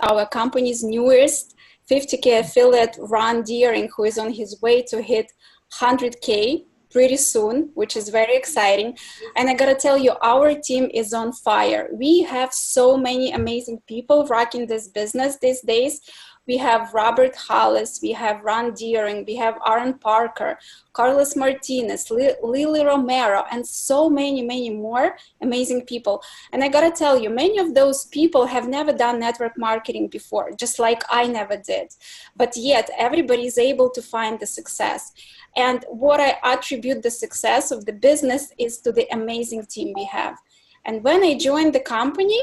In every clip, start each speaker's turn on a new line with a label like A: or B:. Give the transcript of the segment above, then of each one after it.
A: our company's newest 50K affiliate, Ron Deering, who is on his way to hit 100K pretty soon, which is very exciting. And I gotta tell you, our team is on fire. We have so many amazing people rocking this business these days. We have Robert Hollis, we have Ron Deering, we have Aron Parker, Carlos Martinez, Lily Romero, and so many, many more amazing people. And I gotta tell you, many of those people have never done network marketing before, just like I never did. But yet everybody is able to find the success. And what I attribute the success of the business is to the amazing team we have. And when I joined the company,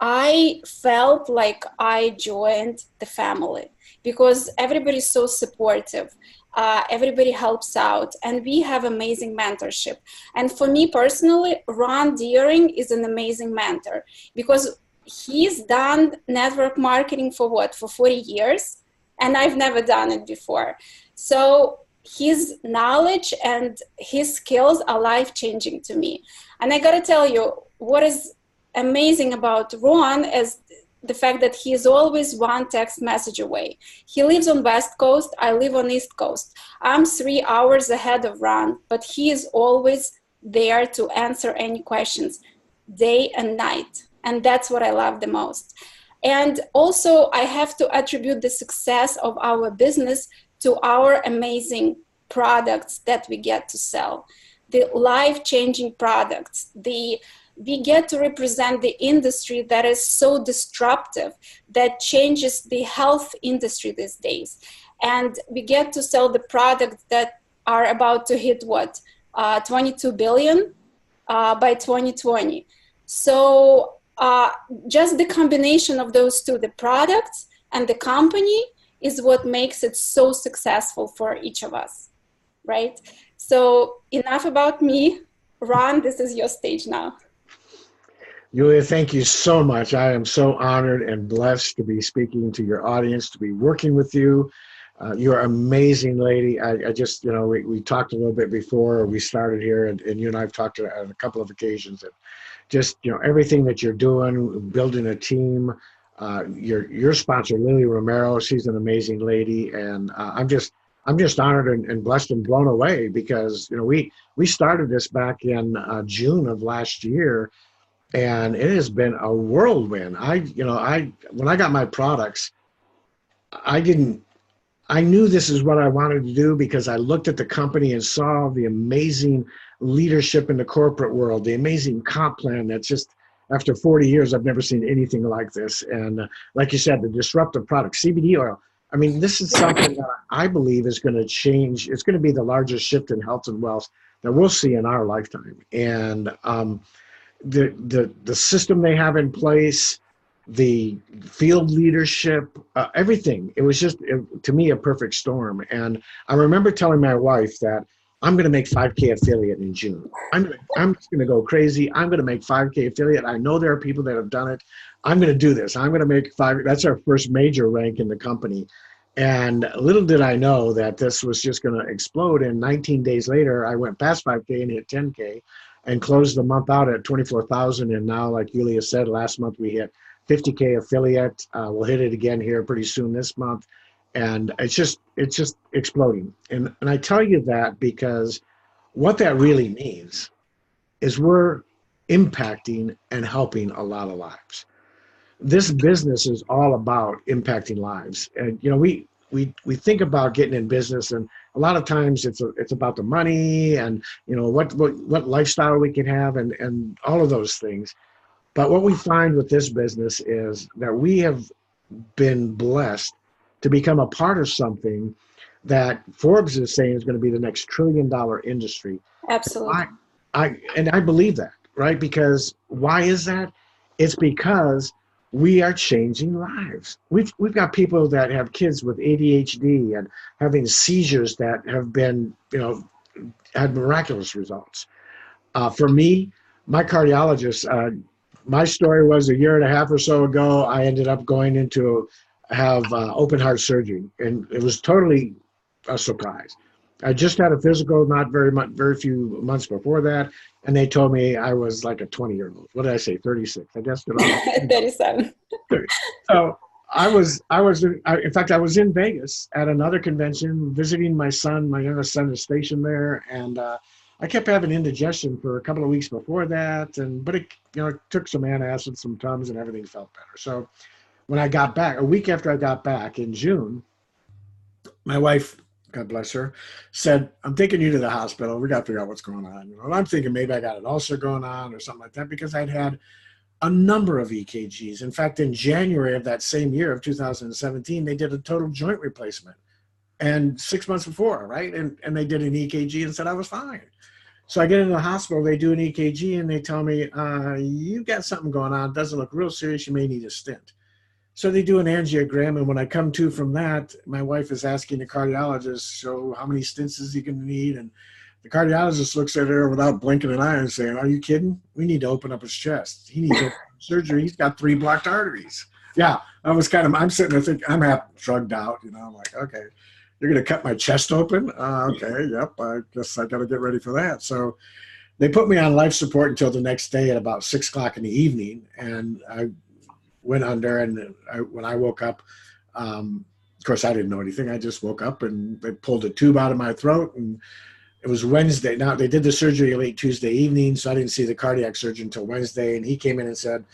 A: I felt like I joined the family because everybody's so supportive. Everybody helps out, and we have amazing mentorship. And for me personally, Ron Deering is an amazing mentor because he's done network marketing for 40 years, and I've never done it before. So his knowledge and his skills are life-changing to me. And I gotta tell you, what is amazing about Ron is the fact that he is always one text message away. He lives on West Coast, I live on East Coast. I'm 3 hours ahead of Ron, but he is always there to answer any questions day and night. And that's what I love the most. And also I have to attribute the success of our business to our amazing products that we get to sell. The life-changing products, we get to represent the industry that is so disruptive, that changes the health industry these days. And we get to sell the products that are about to hit 22 billion by 2020. So just the combination of those two, the products and the company, is what makes it so successful for each of us, right? So enough about me. Ron, this is your stage now.
B: Yuliya, thank you so much. I am so honored and blessed to be speaking to your audience, to be working with you. You're an amazing lady. I just, we talked a little bit before we started here, and you and I have talked on a couple of occasions. And just, everything that you're doing, building a team. Your sponsor, Lily Romero, she's an amazing lady, and I'm just honored and blessed and blown away because we started this back in June of last year. And it has been a whirlwind. When I got my products, I knew this is what I wanted to do because I looked at the company and saw the amazing leadership in the corporate world, the amazing comp plan that's just, after 40 years, I've never seen anything like this. And like you said, the disruptive product, CBD oil. I mean, this is something that I believe is going to change. It's going to be the largest shift in health and wealth that we'll see in our lifetime. And the system they have in place, the field leadership, everything. It was just, to me, a perfect storm. And I remember telling my wife that I'm going to make 5K affiliate in June. I'm just going to go crazy. I'm going to make 5K affiliate. I know there are people that have done it. I'm going to do this. I'm going to make 5. That's our first major rank in the company. And little did I know that this was just going to explode. And 19 days later, I went past 5K and hit 10K. And closed the month out at 24,000. And now, like Yuliya said, last month we hit 50K affiliate. We'll hit it again here pretty soon this month. And it's just exploding. And I tell you that because what that really means is we're impacting and helping a lot of lives. This business is all about impacting lives. And, we think about getting in business, and a lot of times it's about the money and what lifestyle we can have and all of those things. But what we find with this business is that we have been blessed to become a part of something that Forbes is saying is going to be the next $1 trillion industry.
A: Absolutely.
B: I believe that, right? Because why is that? It's because we are changing lives. We've got people that have kids with ADHD and having seizures that have been, had miraculous results. For me, my cardiologist, my story was a year and a half or so ago, I ended up going in to have open heart surgery, and it was totally a surprise. I just had a physical very few months before that, and they told me I was like a 20-year-old. What did I say, 36? I guessed it all.
A: 37.
B: So in fact, I was in Vegas at another convention visiting my son. My youngest son is stationed there, and I kept having indigestion for a couple of weeks before that, but it, it took some antacids, some Tums, and everything felt better. So when I got back, a week after I got back in June, my wife, God bless her, said, "I'm taking you to the hospital. We got to figure out what's going on." And I'm thinking maybe I got an ulcer going on or something like that, because I'd had a number of EKGs. In fact, in January of that same year of 2017, they did a total joint replacement. And 6 months before, right? And they did an EKG and said I was fine. So I get into the hospital, they do an EKG, and they tell me, "You've got something going on. It doesn't look real serious. You may need a stent." So they do an angiogram, and when I come to from that, my wife is asking the cardiologist, "So how many stents is he going to need?" And the cardiologist looks at her without blinking an eye and saying, "Are you kidding? We need to open up his chest. He needs surgery. He's got 3 blocked arteries." Yeah, I'm sitting there thinking, I'm half drugged out. I'm like, okay, you're going to cut my chest open? Okay, yep, I guess I got to get ready for that. So they put me on life support until the next day at about 6 o'clock in the evening, and I went under, and when I woke up, of course, I didn't know anything. I just woke up, and they pulled a tube out of my throat, and it was Wednesday. Now, they did the surgery late Tuesday evening, so I didn't see the cardiac surgeon until Wednesday, and he came in and said,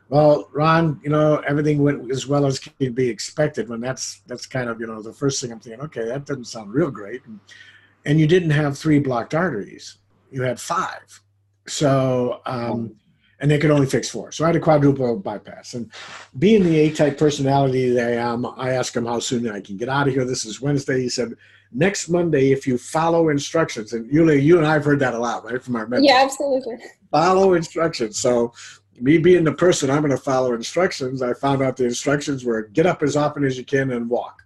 B: "Well, Ron, everything went as well as can be expected." When that's kind of, the first thing I'm thinking, okay, that doesn't sound real great. And you didn't have 3 blocked arteries. You had 5. So, and they could only fix 4. So I had a quadruple bypass. And being the A-type personality that I am, I asked him how soon I can get out of here. This is Wednesday. He said, "Next Monday, if you follow instructions." And Yuliya, you and I have heard that a lot, right, from our mentors.
A: Yeah, absolutely.
B: Follow instructions. So me being the person, I'm going to follow instructions. I found out the instructions were get up as often as you can and walk.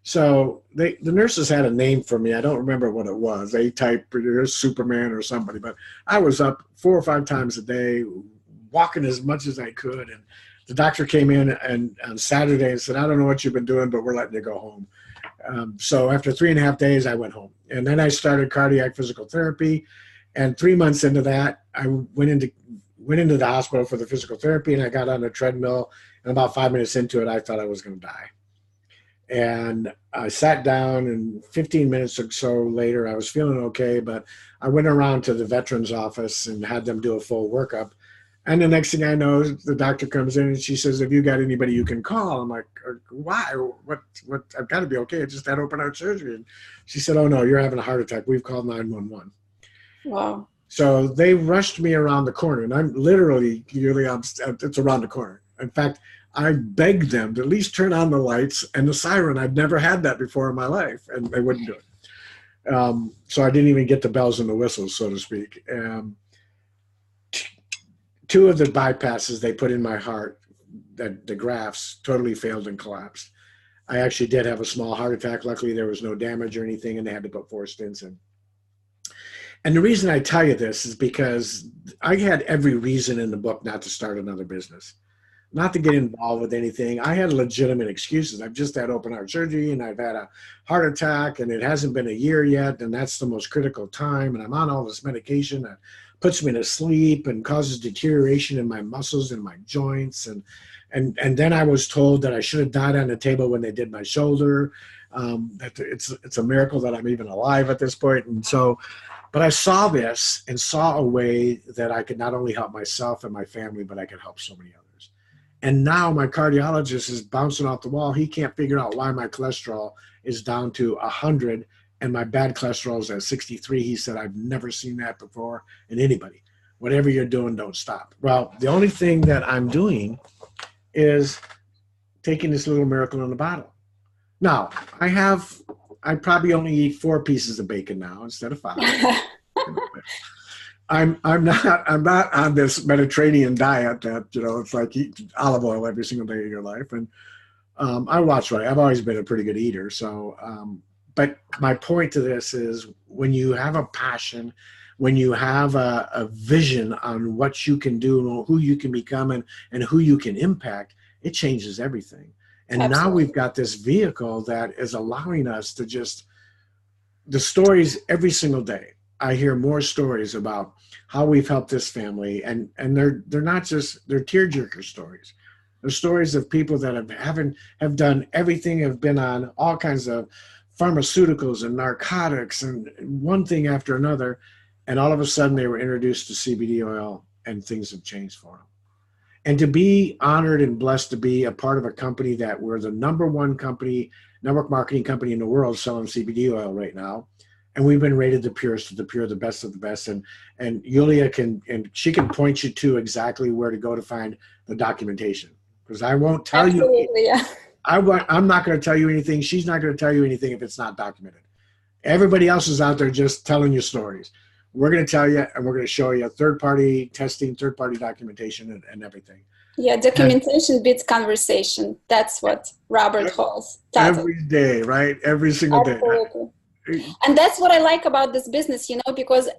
B: So the nurses had a name for me. I don't remember what it was, A-type, Superman or somebody, but I was up 4 or 5 times a day, walking as much as I could. And the doctor came in on Saturday and said, "I don't know what you've been doing, but we're letting you go home." So after 3.5 days, I went home. And then I started cardiac physical therapy. And 3 months into that, I went into the hospital for the physical therapy, and I got on a treadmill. And about 5 minutes into it, I thought I was going to die. And I sat down, and 15 minutes or so later, I was feeling okay, but I went around to the veterans office and had them do a full workup. And the next thing I know, the doctor comes in and she says, "Have you got anybody you can call?" I'm like, "Why? What? I've got to be okay. I just had open heart surgery." And she said, "Oh no, you're having a heart attack. We've called 911.
A: Wow.
B: So they rushed me around the corner, and I'm literally, it's around the corner. In fact, I begged them to at least turn on the lights and the siren. I'd never had that before in my life, and they wouldn't do it. So I didn't even get the bells and the whistles, so to speak. 2 of the bypasses they put in my heart, the grafts, totally failed and collapsed. I actually did have a small heart attack. Luckily, there was no damage or anything, and they had to put 4 stents in. And the reason I tell you this is because I had every reason in the book not to start another business, not to get involved with anything. I had legitimate excuses. I've just had open heart surgery, and I've had a heart attack, and it hasn't been a year yet, and that's the most critical time. And I'm on all this medication that puts me to sleep and causes deterioration in my muscles and my joints. And then I was told that I should have died on the table when they did my shoulder. That it's a miracle that I'm even alive at this point. And so, but I saw this and saw a way that I could not only help myself and my family, but I could help so many others. And now my cardiologist is bouncing off the wall. He can't figure out why my cholesterol is down to 100 and my bad cholesterol is at 63. He said, "I've never seen that before in anybody. Whatever you're doing, don't stop." Well, the only thing that I'm doing is taking this little miracle in the bottle. Now, I probably only eat 4 pieces of bacon now instead of 5. I'm not on this Mediterranean diet that, it's like eat olive oil every single day of your life. And I watch right. I've always been a pretty good eater. So, but my point to this is when you have a passion, when you have a vision on what you can do and who you can become and who you can impact, it changes everything. And Absolutely. Now we've got this vehicle that is allowing us to the stories every single day. I hear more stories about how we've helped this family, and they're not just, they're tearjerker stories. There's stories of people that have done everything, have been on all kinds of pharmaceuticals and narcotics and one thing after another, and all of a sudden they were introduced to CBD oil and things have changed for them. And to be honored and blessed to be a part of a company that we're the #1 company, network marketing company in the world selling CBD oil right now. And we've been rated the purest of the pure, the best of the best. And Yuliya she can point you to exactly where to go to find the documentation. Because I won't tell
A: Absolutely,
B: you.
A: yeah.
B: I'm not going to tell you anything. She's not going to tell you anything if it's not documented. Everybody else is out there just telling you stories. We're going to tell you, and we're going to show you third-party testing, third-party documentation, and everything.
A: Yeah, documentation beats conversation. That's what Robert Hollis taught
B: every day, right? Every single
A: Absolutely. Day. And that's what I like about this business, because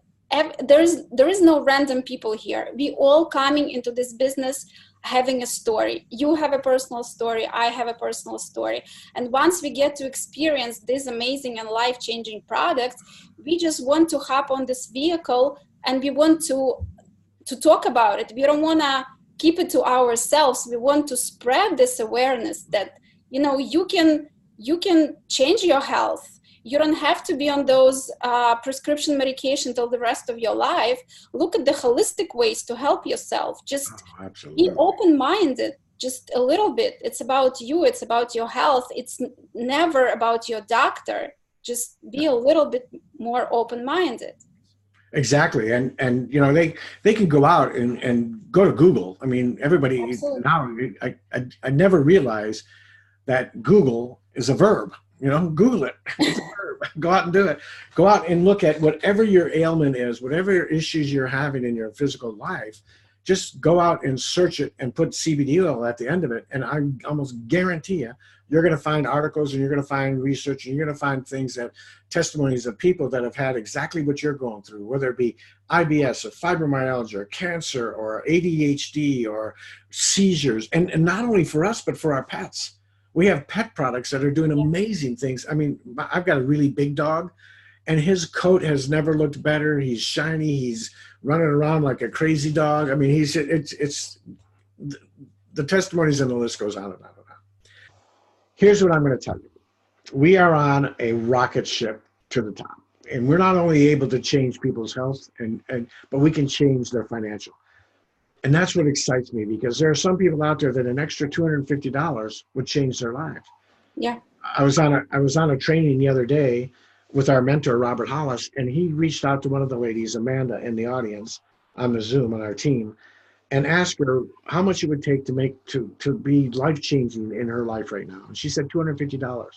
A: there is no random people here. We all coming into this business having a story. You have a personal story. I have a personal story. And once we get to experience these amazing and life-changing products, we just want to hop on this vehicle and we want to talk about it. We don't want to keep it to ourselves. We want to spread this awareness that, you can change your health. You don't have to be on those prescription medication till the rest of your life. Look at the holistic ways to help yourself. Just be open-minded, just a little bit. It's about you. It's about your health. It's never about your doctor. Just be a little bit more open-minded.
B: Exactly. And they can go out and go to Google. I mean, everybody Absolutely. Now, I never realized that Google is a verb. Google it. It's a verb. Go out and do it. Go out and look at whatever your ailment is, whatever issues you're having in your physical life. Just go out and search it and put CBD oil at the end of it. And I almost guarantee you're going to find articles and you're going to find research and you're going to find testimonies of people that have had exactly what you're going through, whether it be IBS or fibromyalgia or cancer or ADHD or seizures. And not only for us, but for our pets. We have pet products that are doing amazing things. I mean, I've got a really big dog, and his coat has never looked better. He's shiny. He's running around like a crazy dog. I mean, it's the testimonies and the list goes on and on and on. Here's what I'm going to tell you. We are on a rocket ship to the top, and we're not only able to change people's health, but we can change their financial. And that's what excites me, because there are some people out there that an extra $250 would change their lives.
A: Yeah.
B: I was on a training the other day with our mentor, Robert Hollis, and he reached out to one of the ladies, Amanda, in the audience on the Zoom on our team, and asked her how much it would take to be life-changing in her life right now. And she said $250.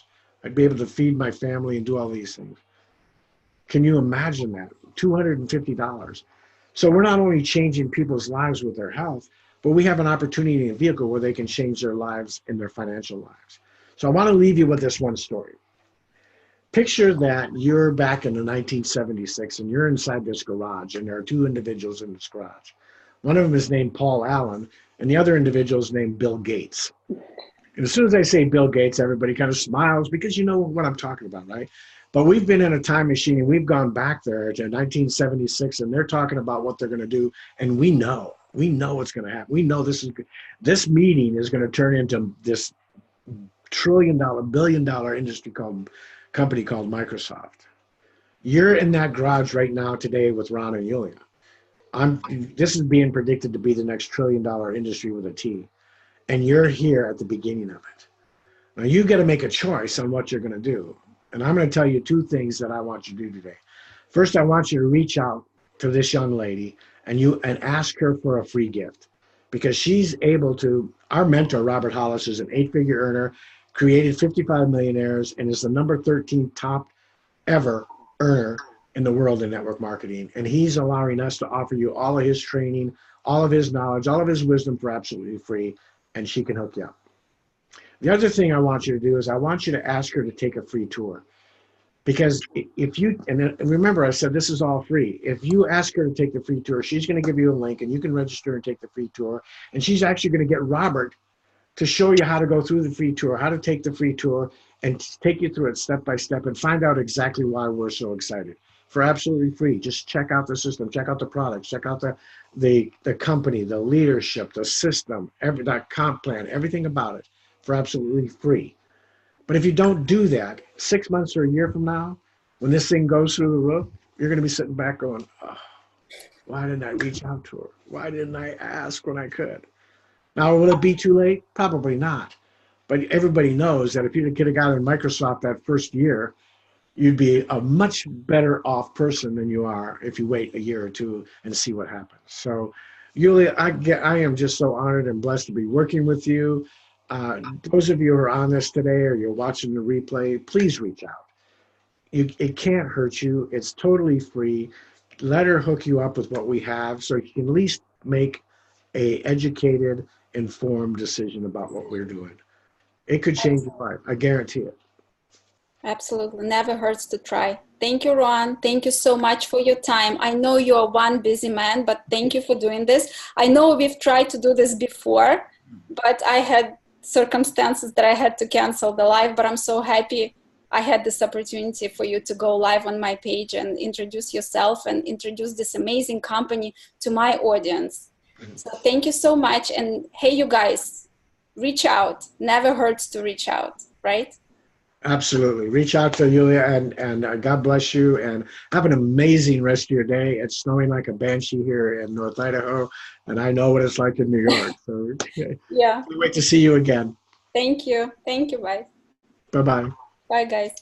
B: I'd be able to feed my family and do all these things. Can you imagine that? $250. So we're not only changing people's lives with their health, but we have an opportunity in a vehicle where they can change their lives and their financial lives. So I want to leave you with this one story. Picture that you're back in the 1976 and you're inside this garage, and there are two individuals in this garage. One of them is named Paul Allen, and the other individual is named Bill Gates. And as soon as I say Bill Gates, everybody kind of smiles because you know what I'm talking about, right? But we've been in a time machine and we've gone back there to 1976, and they're talking about what they're going to do. And we know what's going to happen. We know this meeting is going to turn into this billion-dollar industry company called Microsoft. You're in that garage right now today with Ron and Yuliya. This is being predicted to be the next trillion-dollar industry with a T. And you're here at the beginning of it. Now you got to make a choice on what you're going to do. And I'm going to tell you two things that I want you to do today. First, I want you to reach out to this young lady and ask her for a free gift, because she's able to. Our mentor, Robert Hollis, is an 8-figure earner, created 55 millionaires, and is the number 13 top ever earner in the world in network marketing. And he's allowing us to offer you all of his training, all of his knowledge, all of his wisdom for absolutely free, and she can hook you up. The other thing I want you to do is I want you to ask her to take a free tour. Because if you, and remember I said this is all free. If you ask her to take the free tour, she's going to give you a link and you can register and take the free tour. And she's actually going to get Robert to show you how to go through the free tour, how to take the free tour, and take you through it step by step and find out exactly why we're so excited. For absolutely free. Just check out the system, check out the products, check out the company, the leadership, the system, that comp plan, everything about it for absolutely free. But if you don't do that, 6 months or a year from now, when this thing goes through the roof, you're going to be sitting back going, oh, why didn't I reach out to her? Why didn't I ask when I could? Now, will it be too late? Probably not. But everybody knows that if you could have gotten Microsoft that first year, you'd be a much better off person than you are if you wait a year or two and see what happens. So, Yuliya, I am just so honored and blessed to be working with you. Those of you who are on this today or you're watching the replay, please reach out. It can't hurt you. It's totally free. Let her hook you up with what we have so you can at least make a educated, informed decision about what we're doing. It could change your life. I guarantee it.
A: Absolutely. Never hurts to try. Thank you, Ron. Thank you so much for your time. I know you're one busy man, but thank you for doing this. I know we've tried to do this before, but I had circumstances that I had to cancel the live, but I'm so happy I had this opportunity for you to go live on my page and introduce yourself and introduce this amazing company to my audience. So thank you so much. And hey, you guys, reach out. Never hurts to reach out, right?
B: Absolutely. Reach out to Yuliya and God bless you and have an amazing rest of your day. It's snowing like a banshee here in North Idaho, and I know what it's like in New York. So
A: yeah.
B: We wait to see you again.
A: Thank you. Thank you. Bye.
B: Bye-bye.
A: Bye, guys.